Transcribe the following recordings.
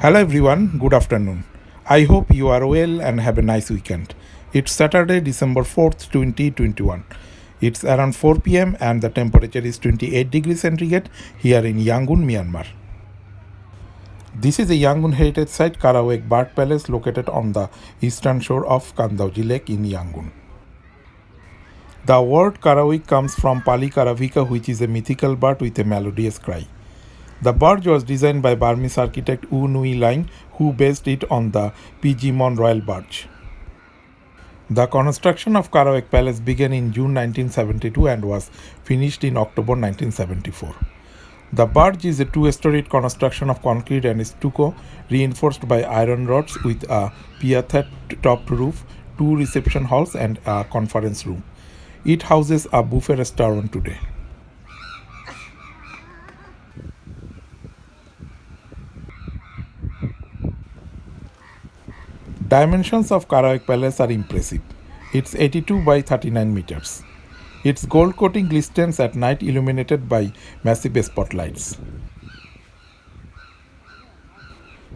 Hello everyone, good afternoon. I hope you are well and have a nice weekend. It's Saturday, December 4th, 2021. It's around 4 pm and the temperature is 28 degrees centigrade here in Yangon, Myanmar. This is a Yangon heritage site, Karaweik Bird Palace, located on the eastern shore of Kandauji Lake in Yangon. The word Karaweik comes from Pali Karavika, which is a mythical bird with a melodious cry. The barge was designed by Burmese architect U Nui Line, who based it on the Pijimon Royal Barge. The construction of Karaweik Palace began in June 1972 and was finished in October 1974. The barge is a two-storied construction of concrete and stucco reinforced by iron rods with a pier-topped roof, two reception halls and a conference room. It houses a buffet restaurant today. Dimensions of Karaweik Palace are impressive. It's 82 by 39 meters. Its gold coating glistens at night, illuminated by massive spotlights.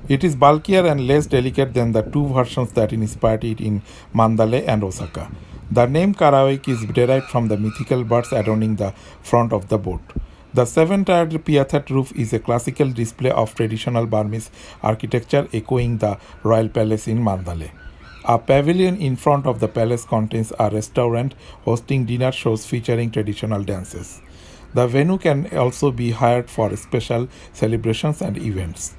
It is bulkier and less delicate than the two versions that inspired it in Mandalay and Osaka. The name Karaweik is derived from the mythical birds adorning the front of the boat. The seven-tiered pier-thatched roof is a classical display of traditional Burmese architecture echoing the royal palace in Mandalay. A pavilion in front of the palace contains a restaurant hosting dinner shows featuring traditional dances. The venue can also be hired for special celebrations and events.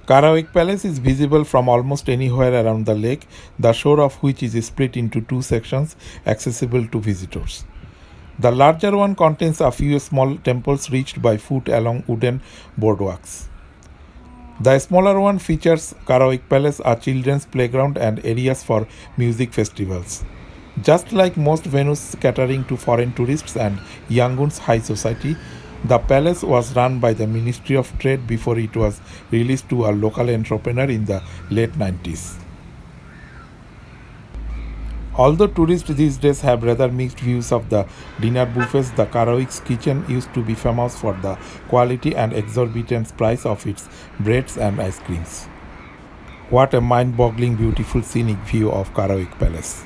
Karaweik Palace is visible from almost anywhere around the lake, the shore of which is split into two sections accessible to visitors. The larger one contains a few small temples reached by foot along wooden boardwalks. The smaller one features Karaweik Palace, a children's playground and areas for music festivals. Just like most venues catering to foreign tourists and Yangon's high society, the palace was run by the Ministry of Trade before it was released to a local entrepreneur in the late 90s. Although tourists these days have rather mixed views of the dinner buffets, the Karaweik's kitchen used to be famous for the quality and exorbitant price of its breads and ice creams. What a mind-boggling beautiful scenic view of Karaweik Palace.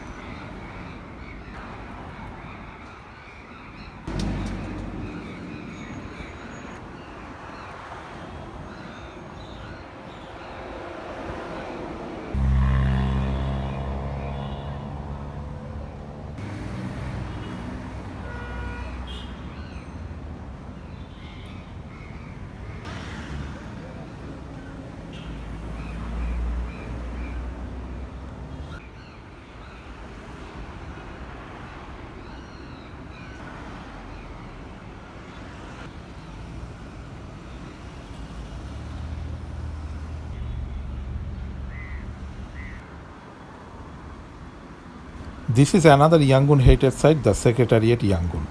This is another Yangon heritage site, the Secretariat Yangon.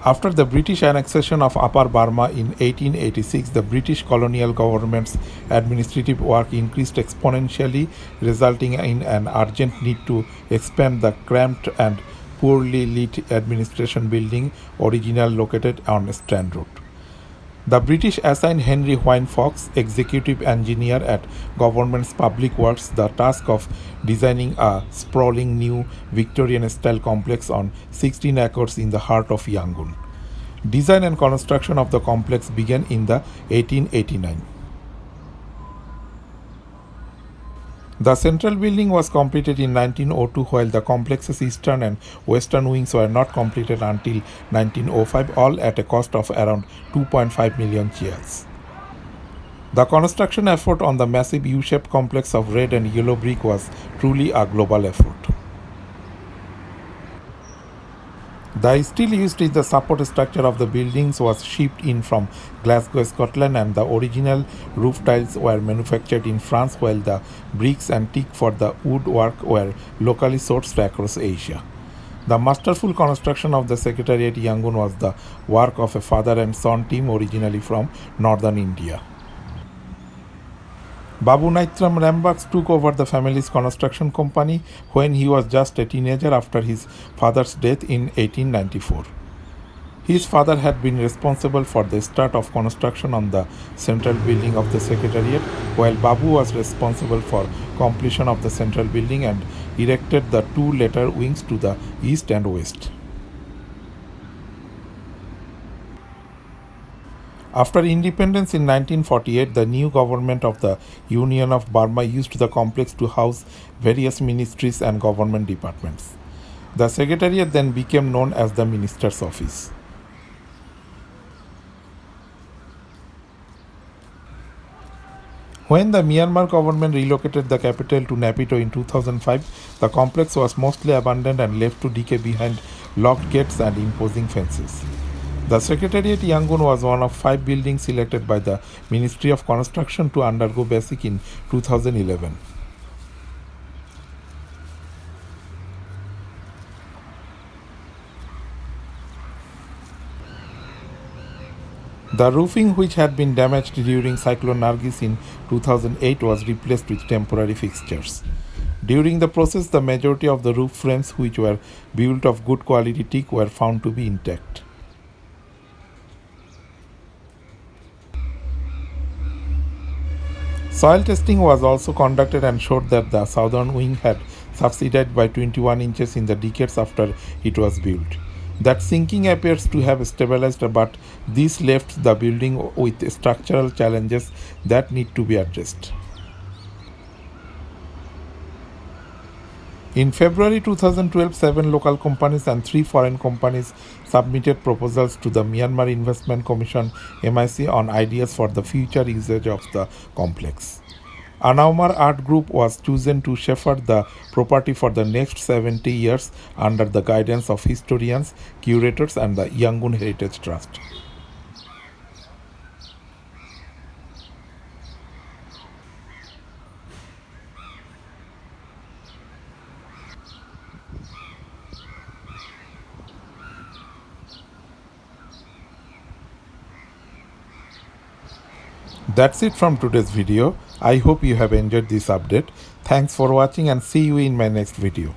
After the British annexation of Upper Burma in 1886, the British colonial government's administrative work increased exponentially, resulting in an urgent need to expand the cramped and poorly lit administration building originally located on Strand Road. The British assigned Henry Wynne Fox, executive engineer at Government's Public Works, the task of designing a sprawling new Victorian-style complex on 16 acres in the heart of Yangon. Design and construction of the complex began in the 1889. The central building was completed in 1902, while the complex's eastern and western wings were not completed until 1905, all at a cost of around 2.5 million chias. The construction effort on the massive U-shaped complex of red and yellow brick was truly a global effort. The steel used in the support structure of the buildings was shipped in from Glasgow, Scotland, and the original roof tiles were manufactured in France, while the bricks and teak for the woodwork were locally sourced across Asia. The masterful construction of the Secretariat Yangon was the work of a father and son team originally from northern India. Babu Naitram Rambaks took over the family's construction company when he was just a teenager after his father's death in 1894. His father had been responsible for the start of construction on the central building of the Secretariat, while Babu was responsible for completion of the central building and erected the two later wings to the east and west. After independence in 1948, the new government of the Union of Burma used the complex to house various ministries and government departments. The Secretariat then became known as the Minister's Office. When the Myanmar government relocated the capital to Naypyidaw in 2005, the complex was mostly abandoned and left to decay behind locked gates and imposing fences. The Secretariat Yangon was one of 5 buildings selected by the Ministry of Construction to undergo basic in 2011. The roofing, which had been damaged during Cyclone Nargis in 2008, was replaced with temporary fixtures. During the process, the majority of the roof frames, which were built of good quality teak, were found to be intact. Soil testing was also conducted and showed that the southern wing had subsided by 21 inches in the decades after it was built. That sinking appears to have stabilized, but this left the building with structural challenges that need to be addressed. In February 2012, 7 local companies and 3 foreign companies submitted proposals to the Myanmar Investment Commission (MIC) on ideas for the future usage of the complex. Anaumar Art Group was chosen to shepherd the property for the next 70 years under the guidance of historians, curators, and the Yangon Heritage Trust. That's it from today's video. I hope you have enjoyed this update. Thanks for watching and see you in my next video.